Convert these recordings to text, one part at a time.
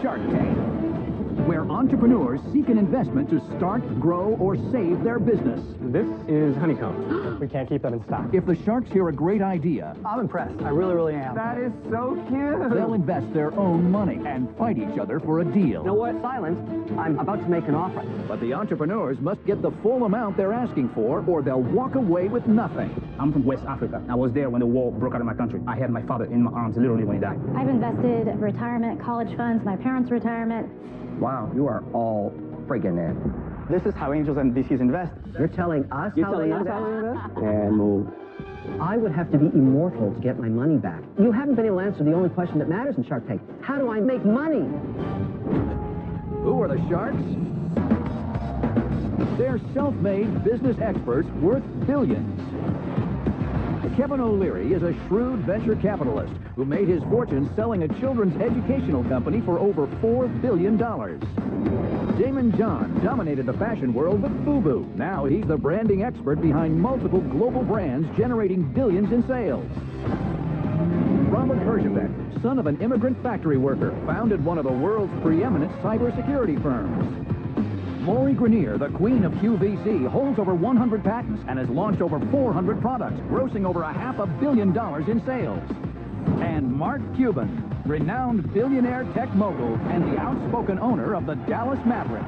Shark Tank, where entrepreneurs seek an investment to start, grow, or save their business. This is honeycomb. We can't keep that in stock. If the sharks hear a great idea, I'm impressed. I really, really am. That is so cute. they'll invest their own money and fight each other for a deal. You know what? Silence. I'm about to make an offer. But the entrepreneurs must get the full amount they're asking for, or they'll walk away with nothing. I'm from West Africa. I was there when the war broke out in my country. I had my father in my arms literally when he died. I've invested retirement, college funds, my parents' retirement. Wow, you are all friggin' in. This is how angels and VCs invest. You're telling us how they invest? And move. I would have to be immortal to get my money back. You haven't been able to answer the only question that matters in Shark Tank. How do I make money? Who are the sharks? They're self-made business experts worth billions. Kevin O'Leary is a shrewd venture capitalist who made his fortune selling a children's educational company for over $4 billion. Damon John dominated the fashion world with FUBU. Now he's the branding expert behind multiple global brands generating billions in sales. Robert Herjavec, son of an immigrant factory worker, founded one of the world's preeminent cybersecurity firms. Lori Grenier, the queen of QVC, holds over 100 patents and has launched over 400 products, grossing over $500 million in sales. And Mark Cuban, renowned billionaire tech mogul and the outspoken owner of the Dallas Mavericks.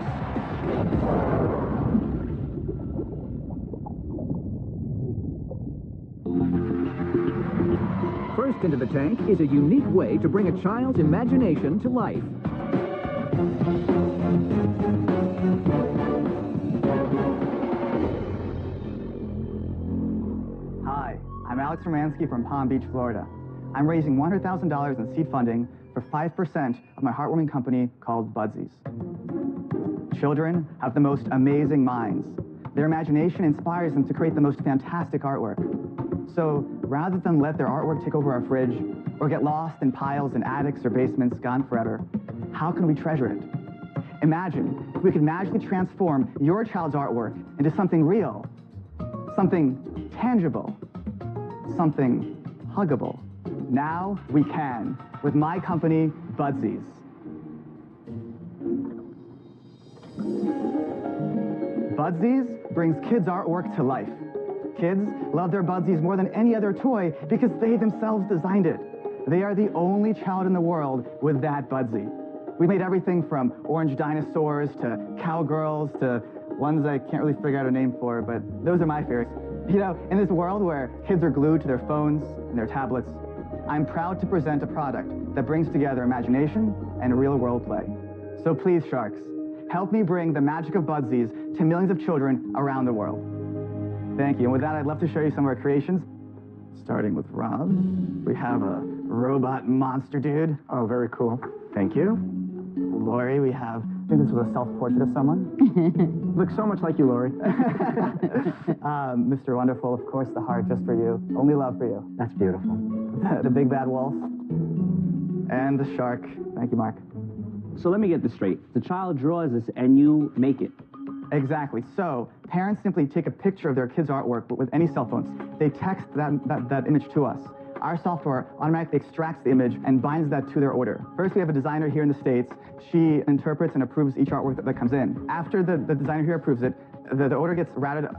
First into the tank is a unique way to bring a child's imagination to life. Hi, I'm Alex Romansky from Palm Beach, Florida. I'm raising $100,000 in seed funding for 5% of my heartwarming company called Budsies. Children have the most amazing minds. Their imagination inspires them to create the most fantastic artwork. So rather than let their artwork take over our fridge or get lost in piles in attics or basements gone forever, how can we treasure it? Imagine if we could magically transform your child's artwork into something real, something tangible, something huggable. Now we can, with my company, Budsies. Budsies brings kids' artwork to life. Kids love their Budsies more than any other toy because they themselves designed it. They are the only child in the world with that Budsie. We made everything from orange dinosaurs to cowgirls to ones I can't really figure out a name for, but those are my favorites. You know, in this world where kids are glued to their phones and their tablets, I'm proud to present a product that brings together imagination and real-world play. So please, sharks, help me bring the magic of Budsies to millions of children around the world. Thank you. And with that, I'd love to show you some of our creations. Starting with Rob, we have a robot monster dude. Oh, very cool. Thank you. Lori, we have, I think this was a self-portrait of someone. Looks so much like you, Lori. Mr. Wonderful, of course, the heart just for you. Only love for you. That's beautiful. The big bad wolf. And the shark. Thank you, Mark. So let me get this straight. The child draws this and you make it. Exactly. So parents simply take a picture of their kid's artwork with any cell phones. They text that image to us. Our software automatically extracts the image and binds that to their order. First, we have a designer here in the States. She interprets and approves each artwork that comes in. After the designer here approves it, the order gets routed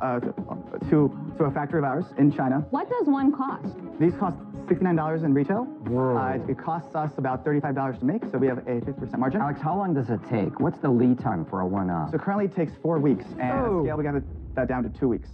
to a factory of ours in China. What does one cost? These cost $69 in retail. Whoa. It costs us about $35 to make, so we have a 50% margin. Alex, how long does it take? What's the lead time for a one-up? So currently it takes 4 weeks, and at scale we got that down to 2 weeks.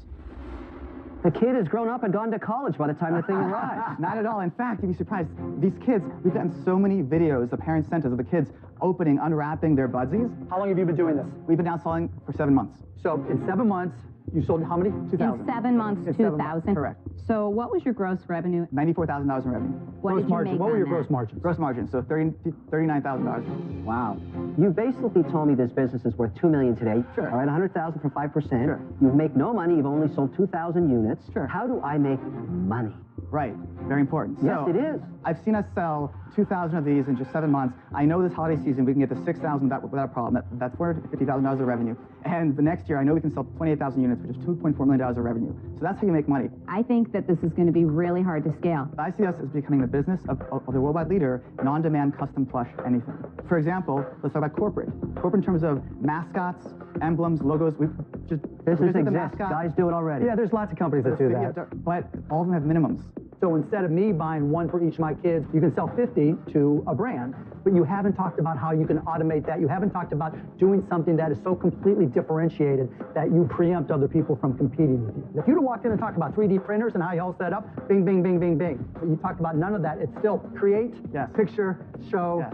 The kid has grown up and gone to college by the time the thing arrives. Not at all. In fact, you'd be surprised. These kids, we've gotten so many videos the parents sent us of the kids opening, unwrapping their Budsies. How long have you been doing this? We've been now selling for 7 months. So in 7 months, you sold how many? 2,000. In 7 months, In 7 months, 2,000. correct. So what was your gross revenue? $94,000 in revenue. What Gross did you margin. make What were on your that? gross margins? Gross margin, so $39,000. Wow. You basically told me this business is worth $2 million today. Sure. All right, $100,000 for 5%. Sure. You make no money. You've only sold 2,000 units. Sure. How do I make money? Right, very important. Yes, So, it is. I've seen us sell 2,000 of these in just 7 months. I know this holiday season we can get to 6,000 without a problem. That's $450,000 of revenue. And the next year, I know we can sell 28,000 units, which is $2.4 million of revenue. So that's how you make money. I think that this is going to be really hard to scale. I see us as becoming the business of the worldwide leader in on-demand custom plush anything. For example, let's talk about corporate. Corporate in terms of mascots, emblems, logos. Business exists. Guys do it already. Yeah, there's lots of companies that do that. But all of them have minimums. So instead of me buying one for each of my kids, you can sell 50 to a brand, but you haven't talked about how you can automate that. You haven't talked about doing something that is so completely differentiated that you preempt other people from competing with you. If you'd have walked in and talked about 3D printers and how you all set up, bing, bing, bing, bing, bing. But you talked about none of that. It's still create, picture, show,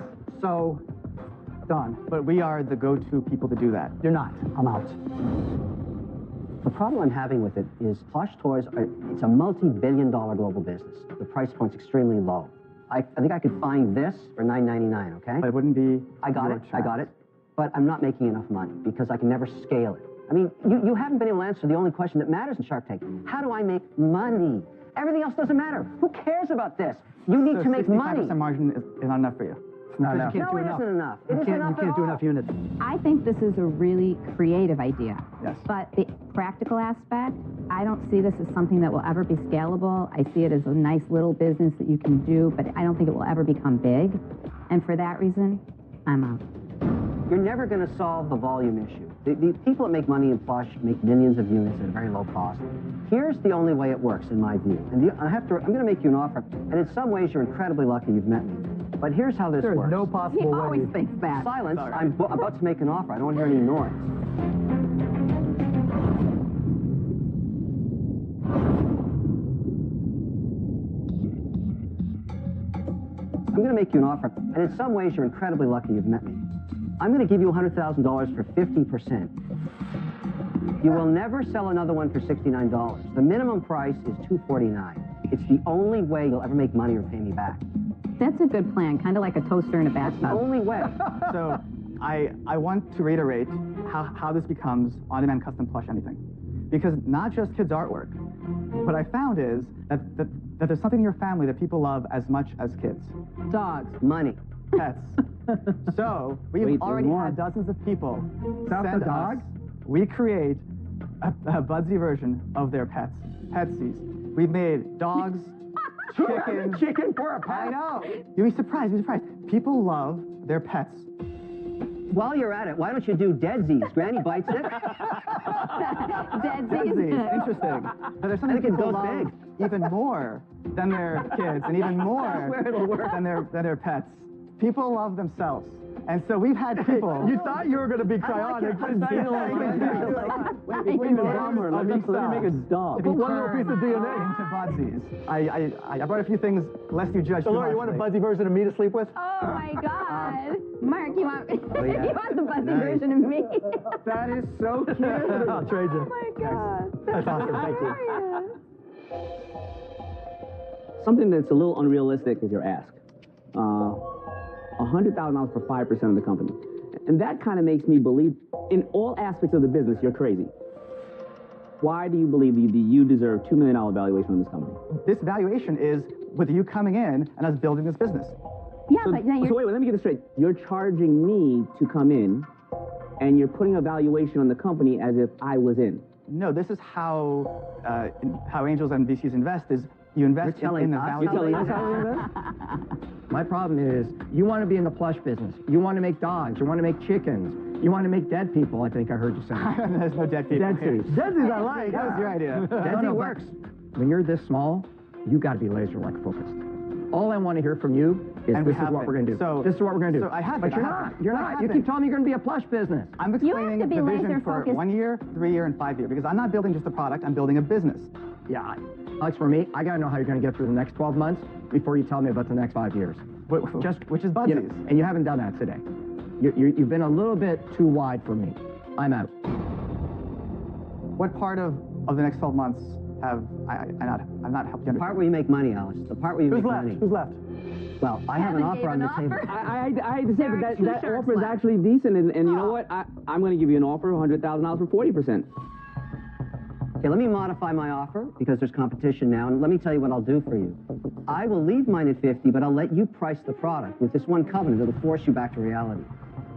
sew, done. But we are the go-to people to do that. You're not. I'm out. The problem I'm having with it is plush toys, it's a multi-billion-dollar global business. The price point's extremely low. I think I could find this for $9.99, okay? But it wouldn't be. I got it. But I'm not making enough money because I can never scale it. I mean, you haven't been able to answer the only question that matters in Shark Tank. How do I make money? Everything else doesn't matter. Who cares about this? You need to make money. 65% margin is not enough for you. No, no. No, it isn't enough. It isn't enough You can't do enough units. I think this is a really creative idea. Yes. But the practical aspect, I don't see this as something that will ever be scalable. I see it as a nice little business that you can do, but I don't think it will ever become big. And for that reason, I'm out. You're never going to solve the volume issue. The people that make money in plush make millions of units at a very low cost. Here's the only way it works, in my view. And I'm going to make you an offer. And in some ways, you're incredibly lucky you've met me. But here's how this works. There's no possible He way. always thinks that. Silence. I'm about to make an offer. I don't want to hear any noise. I'm going to make you an offer. And in some ways, you're incredibly lucky you've met me. I'm going to give you $100,000 for 50%. You will never sell another one for $69. The minimum price is $249. It's the only way you'll ever make money or pay me back. That's a good plan, kind of like a toaster in a The bathtub. only way. So I want to reiterate how this becomes on-demand custom plush anything. Because not just kids' artwork. What I found is that there's something in your family that people love as much as kids. Dogs. Money. Pets. So we've already had dozens of people send us. We create a Budsy version of their pets. Petsies. We've made dogs, chickens. Chicken for a pet. I know. You'll be surprised. People love their pets. While you're at it, why don't you do Deadsies? Granny bites it. Deadsies. Interesting. But there's something I think it people goes love big. even more than their kids, and even more Where it'll work. than their pets. People love themselves. And so we've had people. You thought you were going to be cryonic. Let me make a dog. Put one little piece of DNA. Into Budsies. I brought a few things lest you judge So, too Laura, you much. want a Buzzy version of me to sleep with? Oh my God. Mark, you want you want the Buzzy Nice. version of me? That is so cute. I'll trade you. Oh my God. That's awesome. Thank you. Something that's a little unrealistic is your ask. $100,000 for 5% of the company. And that kind of makes me believe, in all aspects of the business, you're crazy. Why do you believe you deserve $2 million valuation on this company? This valuation is with you coming in and us building this business. Yeah, but now you're... So wait, let me get this straight. You're charging me to come in, and you're putting a valuation on the company as if I was in. No, this is how angels and VCs invest. Is you invest in the value. You're telling us how to invest? My problem is, you want to be in the plush business. You want to make dogs. You want to make chickens. You want to make dead people, I think I heard you say. There's no dead people. Deadsies I like. That was your idea. Deadsy works. When you're this small, you got to be laser-like focused. All I want to hear from you is And we this is have what been. we're going to do. So- This is what we're going to do. so I have But been. you're I not. have. You're I not. have You been. keep telling me you're going to be a plush business. I'm You have explaining to be the vision laser for focused. 1 year, 3 year, and 5 year because I'm not building just a product. I'm building a business. Yeah, Alex, for me, I got to know how you're going to get through the next 12 months before you tell me about the next 5 years. Which is You Budsies. know, and you haven't done that today. You've been a little bit too wide for me. I'm out. What part of the next 12 months have I've not helped you The understand? part where you make money, Alice. The part where you Who's make left? money. Who's left? Well, I have an Haven't offer on gave the an table. offer? I hate to say, There but are that two offer sharks is left. actually decent, and you know what? I'm going to give you an offer of $100,000 for 40%. Okay, let me modify my offer because there's competition now, and let me tell you what I'll do for you. I will leave mine at 50, but I'll let you price the product with this one covenant that'll force you back to reality.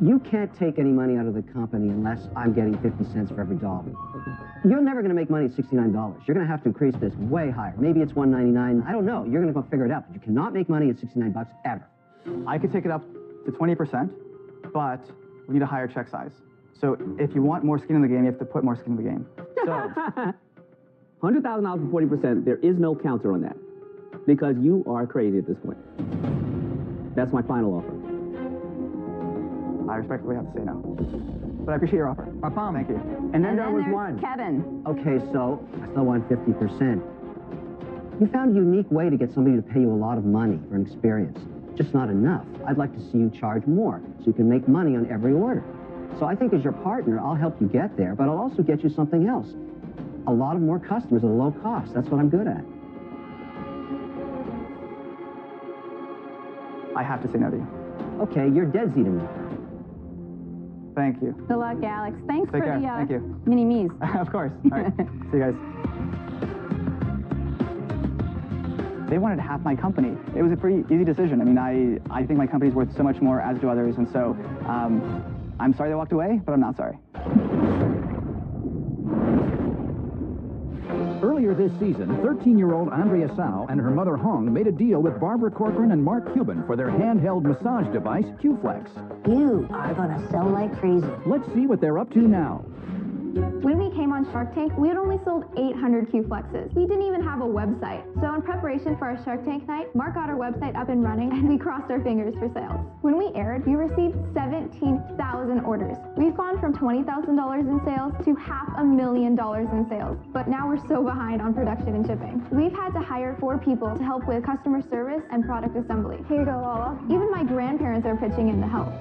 You can't take any money out of the company unless I'm getting 50 cents for every dollar. You're never going to make money at $69. You're going to have to increase this way higher. Maybe it's $199. I don't know. You're going to go figure it out. But you cannot make money at $69 ever. I could take it up to 20%, but we need a higher check size. So if you want more skin in the game, you have to put more skin in the game. So $100,000 for 40%, there is no counter on that. Because you are crazy at this point. That's my final offer. I respectfully have to say no. But I appreciate your offer. Thank you. And then there was one. Kevin. Okay, so I still want 50%. You found a unique way to get somebody to pay you a lot of money for an experience. Just not enough. I'd like to see you charge more so you can make money on every order. So I think as your partner, I'll help you get there, but I'll also get you something else. A lot of more customers at a low cost. That's what I'm good at. I have to say no to you. Okay, you're dead Z to me. Thank you. Good luck, Alex. Thanks Take for care. the Thank you. mini-me's. Of course. All right. See you guys. They wanted half my company. It was a pretty easy decision. I mean, I think my company's worth so much more, as do others, and so I'm sorry they walked away, but I'm not sorry. Earlier this season, 13-year-old Andrea Sau and her mother Hong made a deal with Barbara Corcoran and Mark Cuban for their handheld massage device, Q-Flex. You are gonna sell like crazy. Let's see what they're up to now. When we came on Shark Tank, we had only sold 800 Q-Flexes. We didn't even have a website. So in preparation for our Shark Tank night, Mark got our website up and running, and we crossed our fingers for sales. When we aired, we received 17,000 orders. We've gone from $20,000 in sales to $500,000 in sales. But now we're so behind on production and shipping. We've had to hire 4 people to help with customer service and product assembly. Here you go, Lala. Even my grandparents are pitching in to help.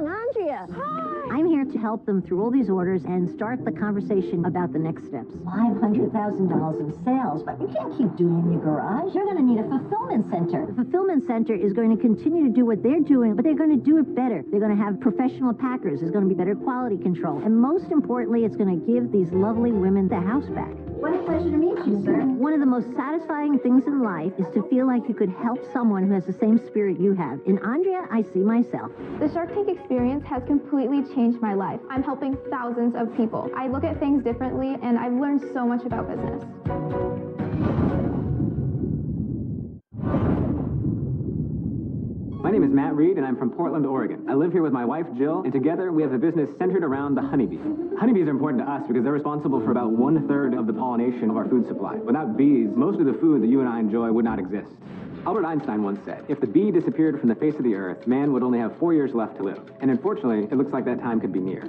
Andrea. Hi. I'm here to help them through all these orders and start the conversation about the next steps. $500,000 in sales, but you can't keep doing in your garage. You're going to need a fulfillment center. The fulfillment center is going to continue to do what they're doing, but they're going to do it better. They're going to have professional packers. There's going to be better quality control. And most importantly, it's going to give these lovely women the house back. What a pleasure to meet you, sir. One of the most satisfying things in life is to feel like you could help someone who has the same spirit you have. In Andrea, I see myself. The Shark Tank experience has completely changed my life. I'm helping thousands of people. I look at things differently, and I've learned so much about business. My name is Matt Reed, and I'm from Portland, Oregon. I live here with my wife, Jill, and together we have a business centered around the honeybee. Honeybees are important to us because they're responsible for about 1/3 of the pollination of our food supply. Without bees, most of the food that you and I enjoy would not exist. Albert Einstein once said, if the bee disappeared from the face of the earth, man would only have 4 years left to live. And unfortunately, it looks like that time could be near.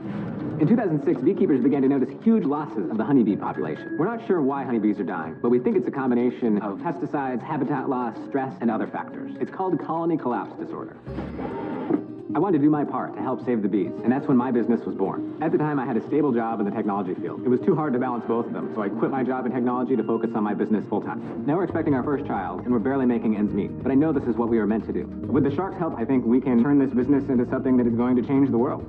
In 2006, beekeepers began to notice huge losses of the honeybee population. We're not sure why honeybees are dying, but we think it's a combination of pesticides, habitat loss, stress, and other factors. It's called colony collapse disorder. I wanted to do my part to help save the bees, and that's when my business was born. At the time, I had a stable job in the technology field. It was too hard to balance both of them, so I quit my job in technology to focus on my business full-time. Now we're expecting our first child, and we're barely making ends meet, but I know this is what we were meant to do. With the Sharks' help, I think we can turn this business into something that is going to change the world.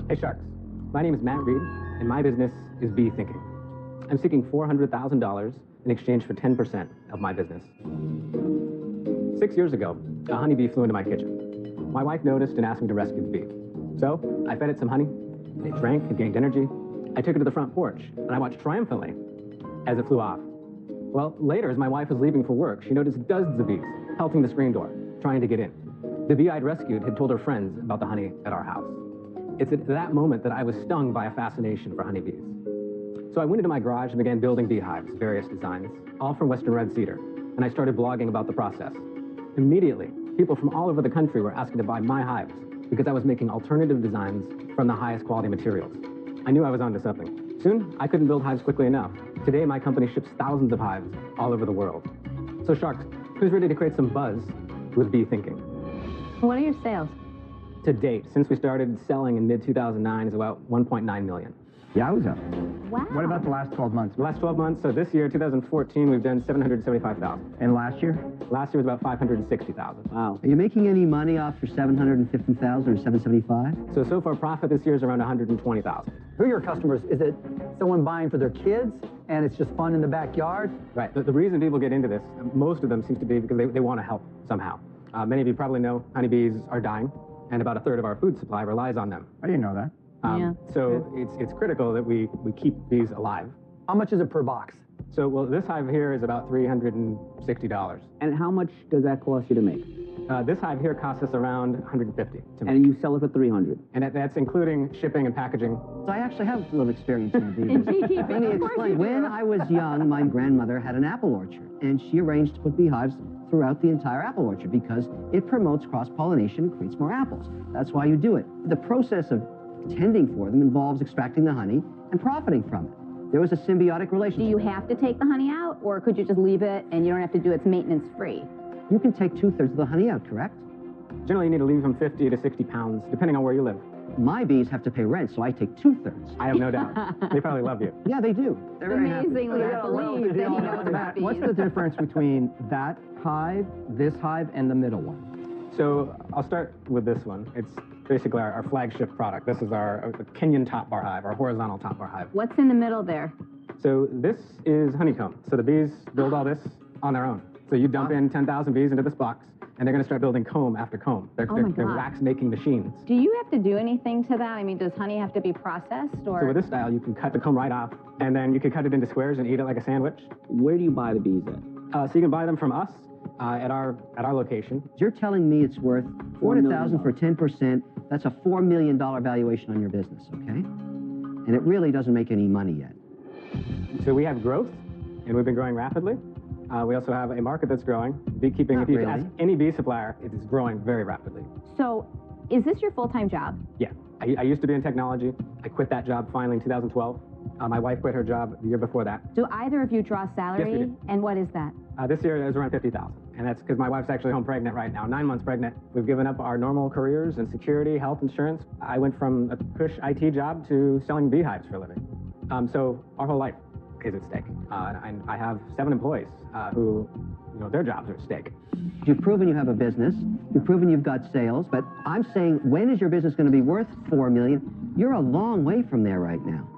Hey Sharks, my name is Matt Reed, and my business is Bee Thinking. I'm seeking $400,000 in exchange for 10% of my business. 6 years ago, a honeybee flew into my kitchen. My wife noticed and asked me to rescue the bee. So, I fed it some honey, it drank, it gained energy. I took it to the front porch, and I watched triumphantly as it flew off. Well, later, as my wife was leaving for work, she noticed dozens of bees pelting the screen door, trying to get in. The bee I'd rescued had told her friends about the honey at our house. It's at that moment that I was stung by a fascination for honeybees. So I went into my garage and began building beehives, various designs, all from Western red cedar, and I started blogging about the process. Immediately, people from all over the country were asking to buy my hives because I was making alternative designs from the highest quality materials. I knew I was onto something. Soon, I couldn't build hives quickly enough. Today, my company ships thousands of hives all over the world. So Sharks, who's ready to create some buzz with Bee Thinking? What are your sales? To date, since we started selling in mid-2009, is about 1.9 million. Yowza. Wow. What about the last 12 months? The last 12 months, so this year, 2014, we've done 775,000. And last year? Last year was about 560,000. Wow. Are you making any money off your 750,000 or 775? So far profit this year is around 120,000. Who are your customers? Is it someone buying for their kids and it's just fun in the backyard? Right. The reason people get into this, most of them seems to be because they want to help somehow. Many of you probably know honeybees are dying, and about a third of our food supply relies on them. I didn't know that. So it's critical that we keep bees alive. How much is it per box? So, well, this hive here is about $360. And how much does that cost you to make? This hive here costs us around $150 to make. And you sell it for $300. And that's including shipping and packaging. So I actually have a little experience in the In beekeeping. beekeeping, Let me of course explain. you do. When I was young, my grandmother had an apple orchard, and she arranged to put beehives throughout the entire apple orchard because it promotes cross-pollination and creates more apples. That's why you do it. The process of tending for them involves extracting the honey and profiting from it. There was a symbiotic relationship. Do you have to take the honey out, or could you just leave it and you don't have to do its maintenance free? You can take 2/3 of the honey out, correct? Generally, you need to leave them 50 to 60 pounds, depending on where you live. My bees have to pay rent, so I take 2/3. I have no doubt. They probably love you. Yeah, they do. They're very happy. Amazingly, I believe that he knows about bees. What's the difference between that hive, this hive, and the middle one? So I'll start with this one. It's basically our flagship product. This is our Kenyan top bar hive, our horizontal top bar hive. What's in the middle there? So this is honeycomb. So the bees build all this on their own. So you dump in 10,000 bees into this box, and they're going to start building comb after comb. They're wax-making machines. Do you have to do anything to that? I mean, does honey have to be processed, or? So with this style, you can cut the comb right off, and then you can cut it into squares and eat it like a sandwich. Where do you buy the bees at? So you can buy them from us at our location. You're telling me it's worth $400,000 for 10%. That's a $4 million valuation on your business, okay? And it really doesn't make any money yet. So we have growth, and we've been growing rapidly. We also have a market that's growing. Beekeeping, if you ask any bee supplier, it is growing very rapidly. So, is this your full-time job? Yeah. I used to be in technology. I quit that job finally in 2012. My wife quit her job the year before that. Do either of you draw salary? Yes, we do. And what is that? This year it was around $50,000, and that's because my wife's actually home pregnant right now, 9 months pregnant. We've given up our normal careers in security, health insurance. I went from a cush IT job to selling beehives for a living. So our whole life is at stake. And I have 7 employees who, their jobs are at stake. You've proven you have a business. You've proven you've got sales. But I'm saying, when is your business going to be worth $4 million? You're a long way from there right now.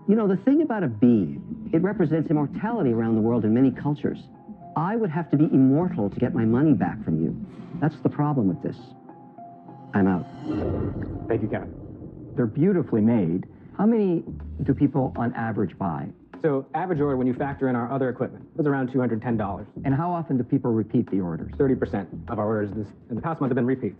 The thing about a bee, it represents immortality around the world in many cultures. I would have to be immortal to get my money back from you. That's the problem with this. I'm out. Thank you, Kevin. They're beautifully made. How many do people on average buy? So average order, when you factor in our other equipment, is around $210. And how often do people repeat the orders? 30% of our orders in the past month have been repeats.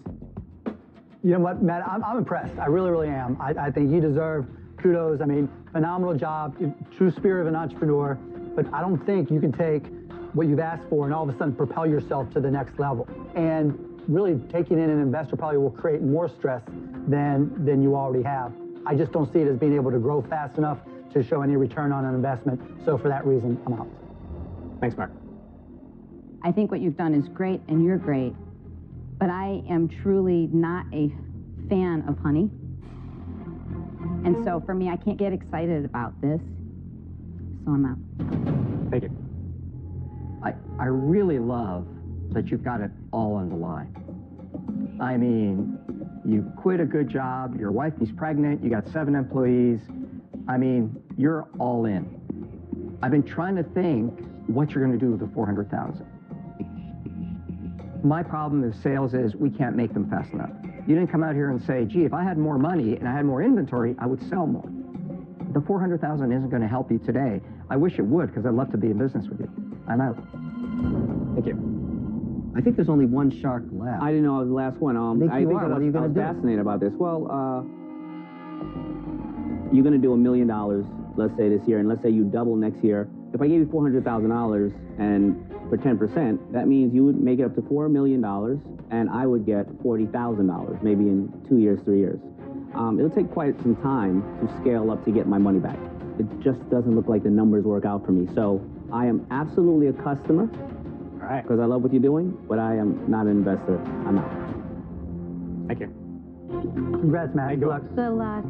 You know what, Matt, I'm impressed. I really, really am. I think you deserve kudos. I mean, phenomenal job, true spirit of an entrepreneur. But I don't think you can take what you've asked for and all of a sudden propel yourself to the next level. And really taking in an investor probably will create more stress than you already have. I just don't see it as being able to grow fast enough to show any return on an investment. So for that reason, I'm out. Thanks, Mark. I think what you've done is great, and you're great. But I am truly not a fan of honey. And so for me, I can't get excited about this. So I'm out. Thank you. I really love that you've got it all on the line. I mean, you quit a good job, your wife is pregnant, you got 7 employees. I mean, you're all in. I've been trying to think what you're going to do with the $400,000. My problem with sales is we can't make them fast enough. You didn't come out here and say, gee, if I had more money and I had more inventory, I would sell more. The $400,000 isn't going to help you today. I wish it would, because I'd love to be in business with you. I'm out. Thank you. I think there's only one shark left. I didn't know I was the last one. I think what are you going to do? Fascinated about this. Well, you're going to do $1 million, let's say, this year, and let's say you double next year. If I gave you $400,000 and for 10%, that means you would make it up to $4 million, and I would get $40,000, maybe in 2 years, 3 years. It'll take quite some time to scale up to get my money back. It just doesn't look like the numbers work out for me. So I am absolutely a customer, because I love what you're doing, but I am not an investor. I'm out. Thank you. Congrats, Matt. Good luck. Good luck.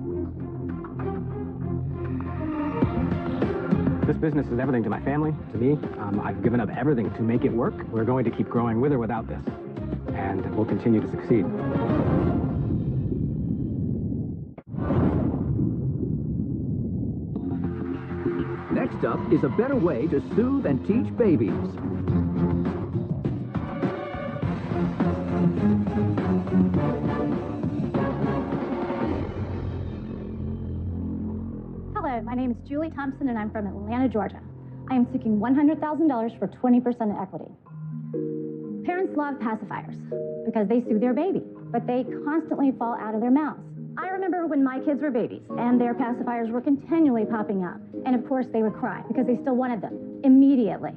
This business is everything to my family, to me. I've given up everything to make it work. We're going to keep growing with or without this, and we'll continue to succeed. Next up is a better way to soothe and teach babies. Hello, my name is Julie Thompson, and I'm from Atlanta, Georgia. I am seeking $100,000 for 20% equity. Parents love pacifiers because they soothe their baby, but they constantly fall out of their mouths. I remember when my kids were babies and their pacifiers were continually popping out. And of course they would cry because they still wanted them immediately.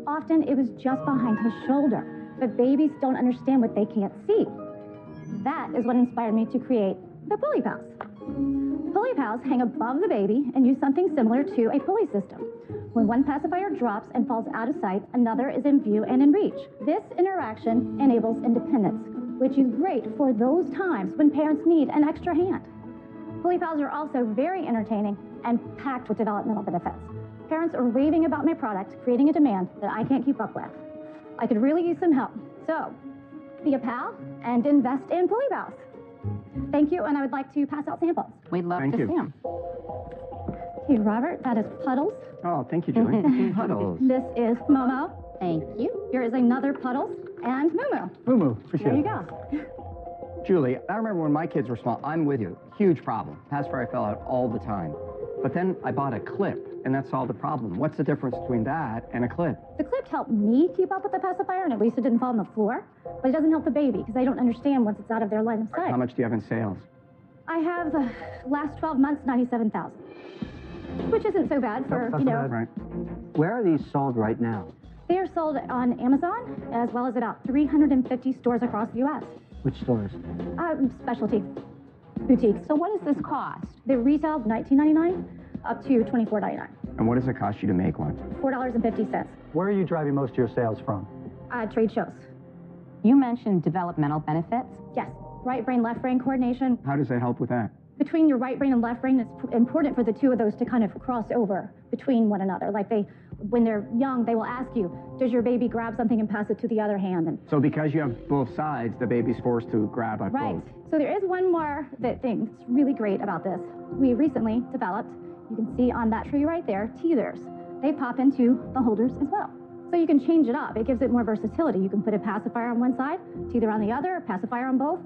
Often it was just behind his shoulder, but babies don't understand what they can't see. That is what inspired me to create the Pulley Pals. Pulley Pals hang above the baby and use something similar to a pulley system. When one pacifier drops and falls out of sight, another is in view and in reach. This interaction enables independence, which is great for those times when parents need an extra hand. Pulley Pals are also very entertaining and packed with developmental benefits. Parents are raving about my product, creating a demand that I can't keep up with. I could really use some help. So, be a pal and invest in Pulley Pals. Thank you, and I would like to pass out samples. We'd love to see them. Hey, Robert, that is Puddles. Oh, thank you, Julie. Puddles. This is Momo. Thank you. Here is another Puddles and Moo Moo, appreciate There it. you go. Julie, I remember when my kids were small, I'm with you. Huge problem. Pacifier fell out all the time. But then I bought a clip, and that solved the problem. What's the difference between that and a clip? The clip helped me keep up with the pacifier, and at least it didn't fall on the floor. But it doesn't help the baby, because they don't understand once it's out of their line of sight. How much do you have in sales? I have the last 12 months, 97,000. Which isn't so bad for, That's you know. bad. Right. Where are these sold right now? They are sold on Amazon, as well as about 350 stores across the U.S. Which stores? Specialty boutiques. So what does this cost? They retail $19.99 up to $24.99. And what does it cost you to make one? $4.50. Where are you driving most of your sales from? Trade shows. You mentioned developmental benefits. Yes. Right brain, left brain coordination. How does it help with that? Between your right brain and left brain, it's important for the two of those to kind of cross over between one another. Like when they're young, they will ask you, does your baby grab something and pass it to the other hand? And So because you have both sides, the baby's forced to grab at right. both. So there is one more thing that's really great about this. We recently developed, you can see on that tree right there, teethers. They pop into the holders as well. So you can change it up. It gives it more versatility. You can put a pacifier on one side, teether on the other, a pacifier on both,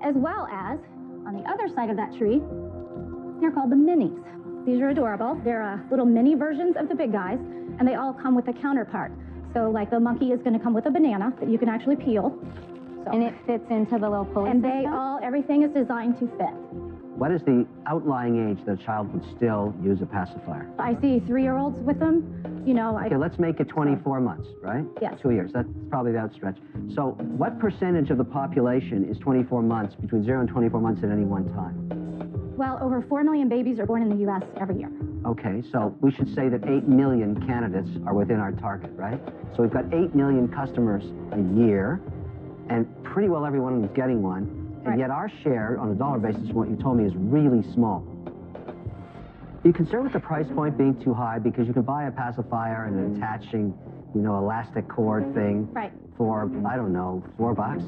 as well as on the other side of that tree, they're called the minis. These are adorable. They're little mini versions of the big guys, and they all come with a counterpart. So like the monkey is going to come with a banana that you can actually peel. So, And it fits into the little pulley and system? everything is designed to fit. What is the outlying age that a child would still use a pacifier? I see 3-year-olds with them. You know, Okay, let's make it 24 months, right? Yes. 2 years. That's probably the outstretch. So what percentage of the population is 24 months, between 0 and 24 months at any one time? well, over 4 million babies are born in the U.S. every year. Okay, so we should say that 8 million candidates are within our target, right? So we've got 8 million customers a year, and pretty well every one of them is getting one, and Right. yet our share, on a dollar basis, from what you told me, is really small. Are you concerned with the price point being too high? Because you can buy a pacifier and an attaching, you know, elastic cord thing Right. for, I don't know, $4?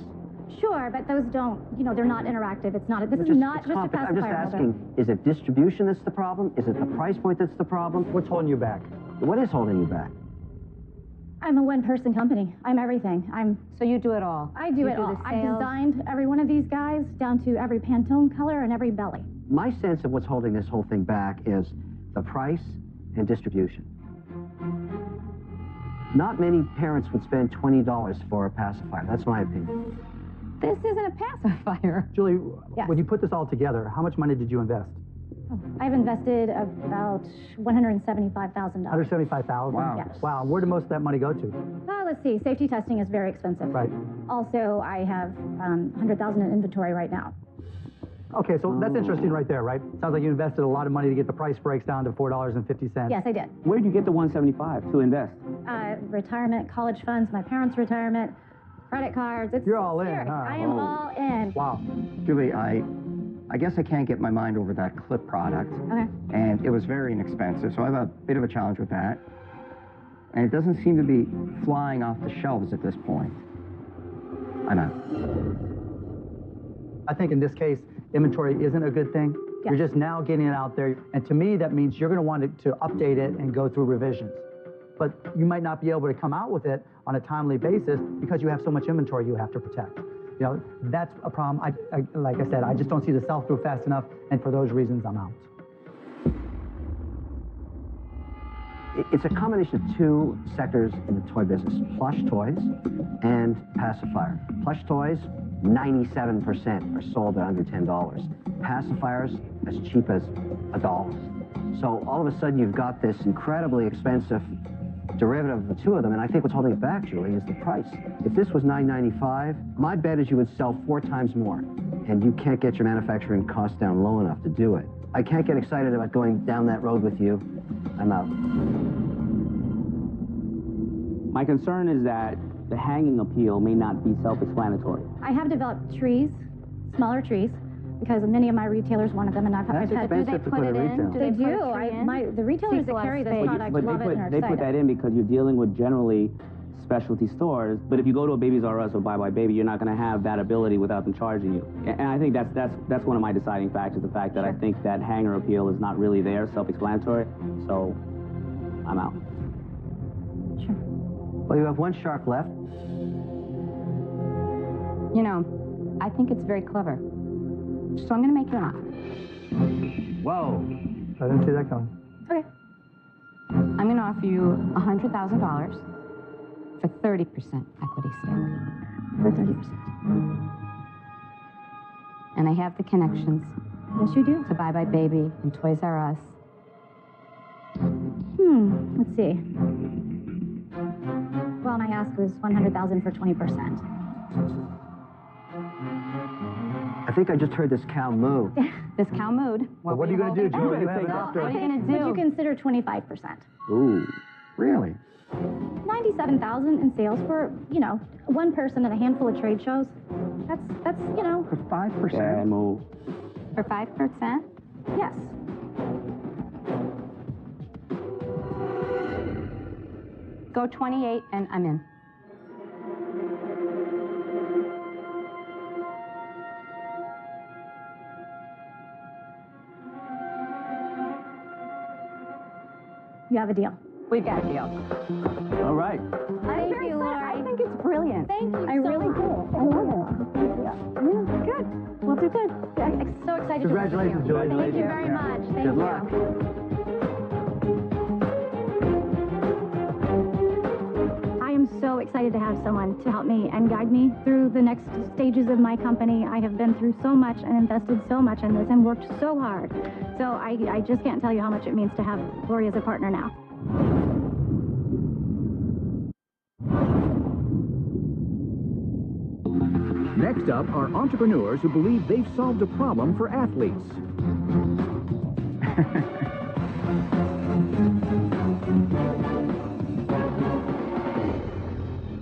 Sure, but those don't, you know, they're not interactive. It's not, this is not it's just a I'm pacifier just holder. asking, is it distribution that's the problem? Is it the price point that's the problem? What's holding you back? What is holding you back? I'm a one-person company. I'm everything. So you do it all? I do You it do all. the I've sales? designed every one of these guys down to every Pantone color and every belly. My sense of what's holding this whole thing back is the price and distribution. Not many parents would spend $20 for a pacifier. That's my opinion. This isn't a pacifier. Julie, Yes. when you put this all together, how much money did you invest? I've invested about $175,000. $175,000? Wow. Yes. Wow. Where did most of that money go to? Let's see. Safety testing is very expensive. Right. Also, I have 100,000 in inventory right now. Okay, so that's interesting right there, right? Sounds like you invested a lot of money to get the price breaks down to $4.50. Yes, I did. Where did you get the 175 to invest? Retirement, college funds, my parents' retirement, credit cards. You're all in, scary. huh? I am Oh. all in. Wow. Julie, I I guess I can't get my mind over that clip product. Okay. And it was very inexpensive, so I have a bit of a challenge with that. And it doesn't seem to be flying off the shelves at this point. I'm out. I think in this case, inventory isn't a good thing. Yeah. You're just now getting it out there. And to me, that means you're going to want to update it and go through revisions. But you might not be able to come out with it on a timely basis because you have so much inventory you have to protect. You know, that's a problem. Like I said, I just don't see the sell-through fast enough, and for those reasons, I'm out. It's a combination of two sectors in the toy business, plush toys and pacifier. Plush toys, 97% are sold at under $10. Pacifiers, as cheap as $1. So all of a sudden, you've got this incredibly expensive derivative of the two of them, and I think what's holding it back, Julie, is the price. If this was $9.95, my bet is you would sell 4 times more, and you can't get your manufacturing costs down low enough to do it. I can't get excited about going down that road with you. I'm out. My concern is that the hanging appeal may not be self-explanatory. I have developed trees, smaller trees, because many of my retailers wanted them, and I've had. That's expensive to put in retail. They do. The retailers that carry this product love it and are they put that in because you're dealing with generally specialty stores. But if you go to a Babies R Us or Bye Bye Baby, you're not going to have that ability without them charging you. And I think that's one of my deciding factors. The fact that I think that hanger appeal is not really there, self-explanatory. So I'm out. Sure. Well, you have one shark left. You know, I think it's very clever. So I'm going to make you an offer. Whoa. I didn't see that coming. Okay. I'm going to offer you $100,000 for 30% equity stake. For 30%. And I have the connections. Yes, you do. To Bye Bye Baby and Toys R Us. Let's see. Well, my ask was $100,000 for 20%. I think I just heard this cow moo. This cow mooed. What are you going to do, Joe? You have What are you going to do? Would you consider 25%? Ooh. Really? 97,000 in sales for, you know, one person at a handful of trade shows. That's you know. For 5%? Yeah, move. For 5%? Yes. Go 28 and I'm in. You have a deal. We've got a deal. All right. Thank you, Lori. I think it's brilliant. Thank you. I really do. I love it. Yeah, good. We'll do good. I'm so excited to work with you. Congratulations, Julie. Thank you very much. Thank Good you. luck. I am so excited to have someone to help me and guide me through the next stages of my company. I have been through so much and invested so much in this and worked so hard. So I just can't tell you how much it means to have Lori as a partner now. Next up are entrepreneurs who believe they've solved a problem for athletes.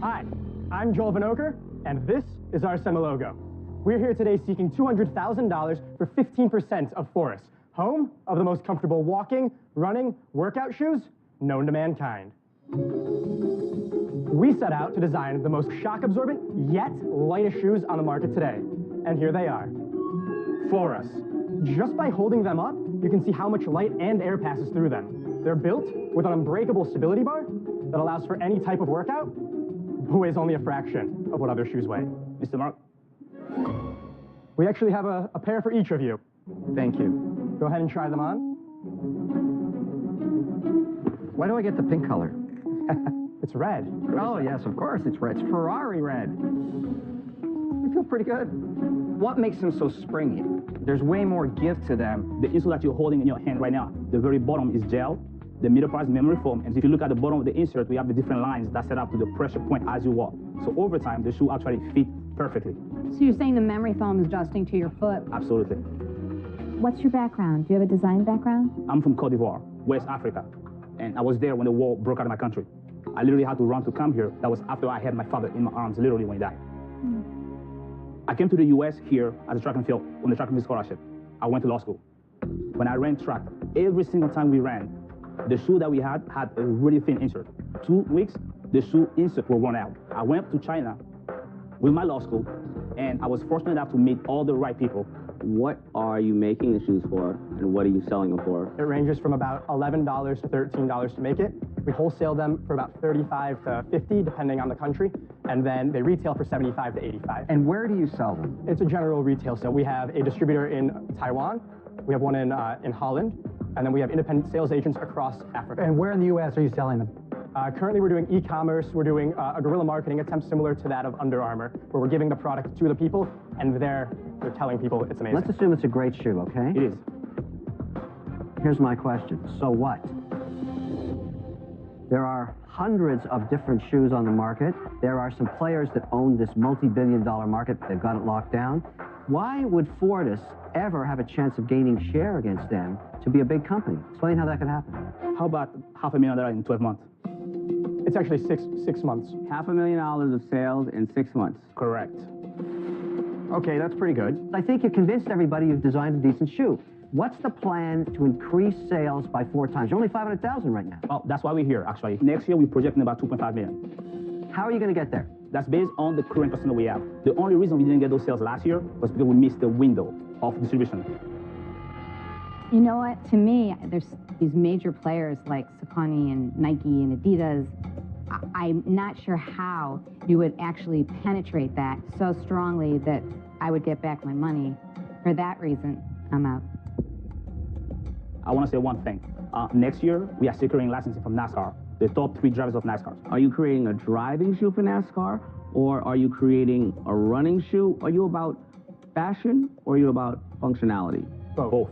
Hi, I'm Joel Vanoker, and this is our semi-logo. We're here today seeking $200,000 for 15% of Forest, home of the most comfortable walking, running, workout shoes known to mankind. We set out to design the most shock-absorbent, yet lightest shoes on the market today. And here they are. Forest. Just by holding them up, you can see how much light and air passes through them. They're built with an unbreakable stability bar that allows for any type of workout, but weighs only a fraction of what other shoes weigh. Mr. Mark? We actually have a pair for each of you. Thank you. Go ahead and try them on. Why do I get the pink color? It's red. Oh, yes, of course, it's red. It's Ferrari red. They feel pretty good. What makes them so springy? There's way more give to them. The insole that you're holding in your hand right now, the very bottom is gel, the middle part is memory foam, and if you look at the bottom of the insert, we have the different lines that set up to the pressure point as you walk. So over time, the shoe actually fit perfectly. So you're saying the memory foam is adjusting to your foot. Absolutely. What's your background? Do you have a design background? I'm from Cote d'Ivoire, West Africa, and I was there when the war broke out in my country. I literally had to run to come here. That was after I had my father in my arms, literally, when he died. I came to the U.S. here as a track and field, on the track and field scholarship. I went to law school. When I ran track, every single time we ran, the shoe that we had a really thin insert. 2 weeks, the shoe insert will run out. I went to China with my law school, and I was fortunate enough to meet all the right people. What are you making the shoes for, and what are you selling them for? It ranges from about $11 to $13 to make it. We wholesale them for about $35 to $50, depending on the country, and then they retail for $75 to $85. And where do you sell them? It's a general retail sale. We have a distributor in Taiwan, we have one in Holland, and then we have independent sales agents across Africa. And where in the U.S. are you selling them? Currently, we're doing e-commerce. We're doing a guerrilla marketing attempt similar to that of Under Armour, where we're giving the product to the people, and they're telling people it's amazing. Let's assume it's a great shoe, okay? It is. Here's my question. So what? There are hundreds of different shoes on the market. There are some players that own this multi-billion-dollar market. They've got it locked down. Why would Fortis ever have a chance of gaining share against them to be a big company? Explain how that could happen. How about $500,000 in 12 months? It's actually six months. $500,000 of sales in 6 months. Correct. Okay, that's pretty good. I think you convinced everybody you've designed a decent shoe. What's the plan to increase sales by 4 times? You're only 500,000 right now. Well, that's why we're here, actually. Next year, we're projecting about 2.5 million. How are you going to get there? That's based on the current customer we have. The only reason we didn't get those sales last year was because we missed the window of distribution. You know what? To me, there's these major players like Saucony and Nike and Adidas. I'm not sure how you would actually penetrate that so strongly that I would get back my money. For that reason, I'm out. I want to say one thing. Next year, we are securing licensing from NASCAR, the top 3 drivers of NASCAR. Are you creating a driving shoe for NASCAR, or are you creating a running shoe? Are you about fashion, or are you about functionality? Both.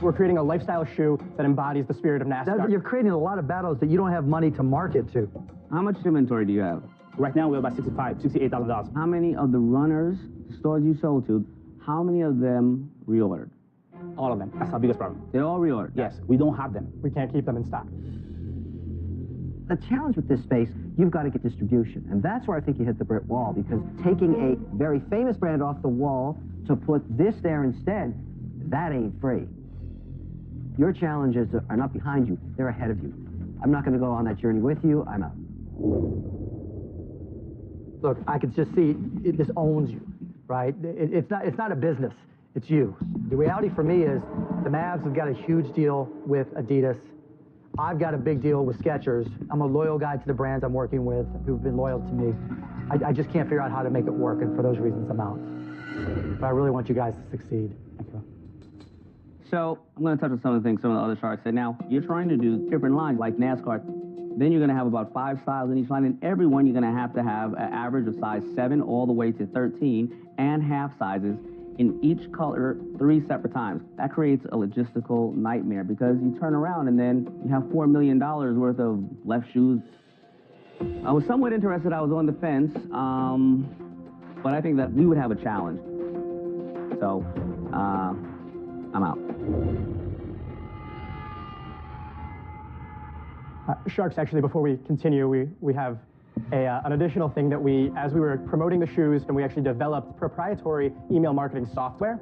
We're creating a lifestyle shoe that embodies the spirit of NASCAR. You're creating a lot of battles that you don't have money to market to. How much inventory do you have? Right now, we're about $68,000. How many of the runners, stores you sold to, how many of them reordered? All of them. That's our biggest problem. They all reordered? Yes, we don't have them. We can't keep them in stock. The challenge with this space, you've got to get distribution. And that's where I think you hit the brick wall, because taking a very famous brand off the wall to put this there instead, that ain't free. Your challenges are not behind you, they're ahead of you. I'm not going to go on that journey with you, I'm out. Look, I can just see this owns you, right? It's not a business, it's you. The reality for me is the Mavs have got a huge deal with Adidas. I've got a big deal with Skechers. I'm a loyal guy to the brands I'm working with who've been loyal to me. I just can't figure out how to make it work, and for those reasons, I'm out. But I really want you guys to succeed. Okay. So I'm going to touch on some of the things some of the other sharks said. Now, you're trying to do different lines like NASCAR. Then you're going to have about 5 styles in each line. And every one, you're going to have an average of size 7 all the way to 13 and half sizes in each color 3 separate times. That creates a logistical nightmare because you turn around and then you have $4 million worth of left shoes. I was somewhat interested. I was on the fence. But I think that we would have a challenge. So, I'm out. Sharks, actually, before we continue, we have an additional thing that as we were promoting the shoes, and we actually developed proprietary email marketing software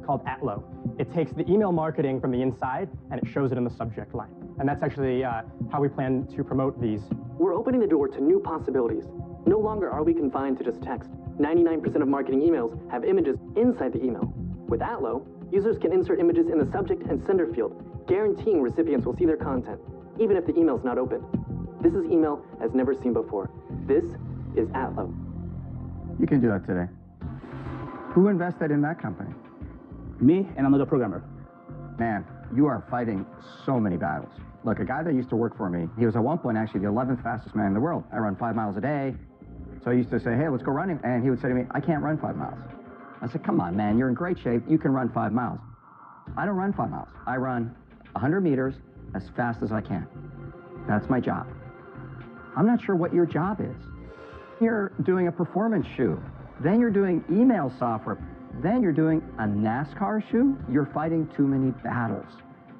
called Atlo. It takes the email marketing from the inside, and it shows it in the subject line. And that's actually how we plan to promote these. We're opening the door to new possibilities. No longer are we confined to just text. 99% of marketing emails have images inside the email. With Atlo, users can insert images in the subject and sender field, guaranteeing recipients will see their content, even if the email's not open. This is email as never seen before. This is Atlo. You can do that today. Who invested in that company? Me and another programmer. Man, you are fighting so many battles. Look, a guy that used to work for me, he was at one point actually the 11th fastest man in the world. I run 5 miles a day. So I used to say, hey, let's go running. And he would say to me, I can't run 5 miles. I said, come on, man, you're in great shape. You can run 5 miles. I don't run 5 miles. I run 100 meters as fast as I can. That's my job. I'm not sure what your job is. You're doing a performance shoe. Then you're doing email software. Then you're doing a NASCAR shoe. You're fighting too many battles.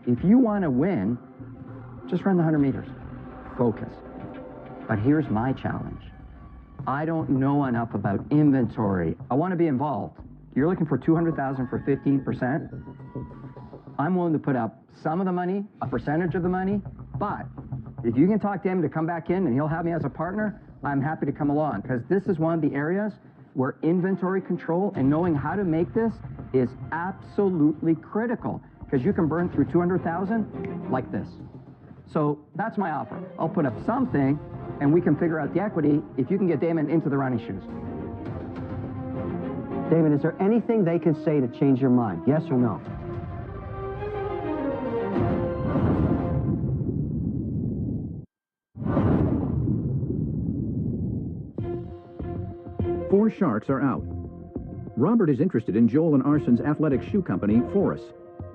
If you want to win, just run the 100 meters. Focus. But here's my challenge. I don't know enough about inventory. I want to be involved. You're looking for $200,000 for 15%. I'm willing to put up some of the money, a percentage of the money, but if you can talk to him to come back in and he'll have me as a partner, I'm happy to come along, because this is one of the areas where inventory control and knowing how to make this is absolutely critical, because you can burn through $200,000 like this. So that's my offer. I'll put up something and we can figure out the equity if you can get Damon into the running shoes. David, is there anything they can say to change your mind? Yes or no? Four sharks are out. Robert is interested in Joel and Arson's athletic shoe company, Forus,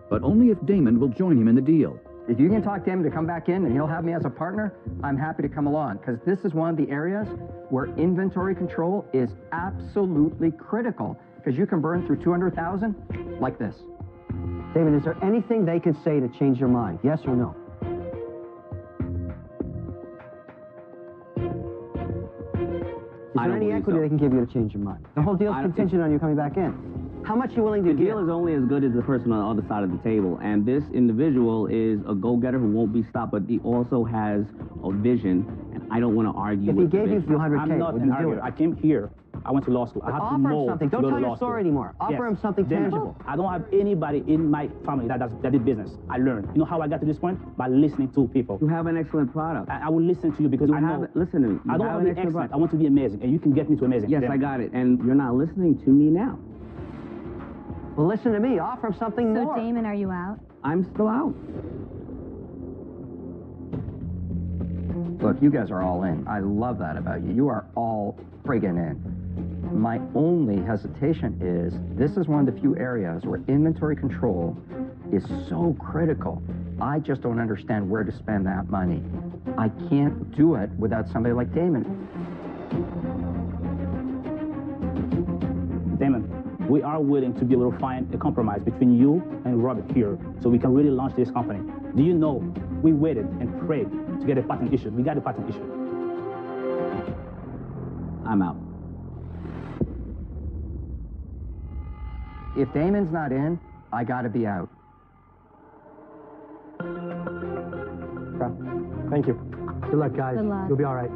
but only if Damon will join him in the deal. If you can talk to him to come back in and he'll have me as a partner, I'm happy to come along, because this is one of the areas where inventory control is absolutely critical, because you can burn through $200,000 like this. David, is there anything they can say to change your mind? Yes or no? Is there any equity they can give you to change your mind? The whole deal's contingent on you coming back in. How much are you willing to give? The deal is only as good as the person on the other side of the table, and this individual is a go-getter who won't be stopped, but he also has a vision, and I don't want to argue with him. If he gave you $100K, I'm not would an you do arguer. it? I came here. I went to law school. I have to know Offer him something. Don't tell your story anymore. Offer him something tangible. I don't have anybody in my family that did business. I learned. You know how I got to this point? By listening to people. You have an excellent product. I will listen to you because I know. Listen to me. I don't want to be excellent. I want to be amazing, and you can get me to amazing. Yes, I got it. And you're not listening to me now. Well, listen to me. Offer him something more. So, Damon, are you out? I'm still out. Look, you guys are all in. I love that about you. You are all friggin' in. My only hesitation is this is one of the few areas where inventory control is so critical. I just don't understand where to spend that money. I can't do it without somebody like Damon. Damon, we are willing to be able to find a compromise between you and Robert here so we can really launch this company. Do you know, we waited and prayed to get a patent issued. We got a patent issued. I'm out. If Damon's not in, I gotta be out. Thank you. Good luck, guys. Good luck. You'll be all right.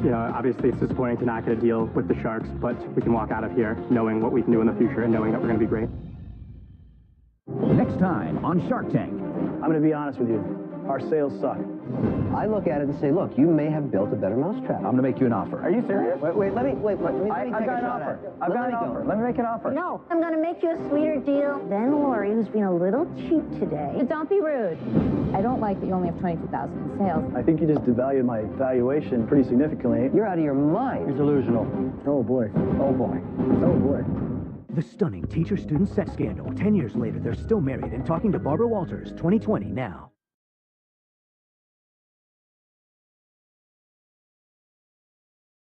You know, obviously it's disappointing to not get a deal with the Sharks, but we can walk out of here knowing what we can do in the future and knowing that we're going to be great. Next time on Shark Tank. I'm going to be honest with you. Our sales suck. I look at it and say, look, you may have built a better mousetrap. I'm going to make you an offer. Are you serious? Wait, let me take I've a shot at it. I've got an offer. Let me make an offer. No, I'm going to make you a sweeter deal than Lori, who's been a little cheap today. But don't be rude. I don't like that you only have $22,000 in sales. I think you just devalued my valuation pretty significantly. You're out of your mind. You're delusional. Oh, boy. Oh, boy. Oh, boy. The stunning teacher-student sex scandal. 10 years later, they're still married and talking to Barbara Walters, 2020 now.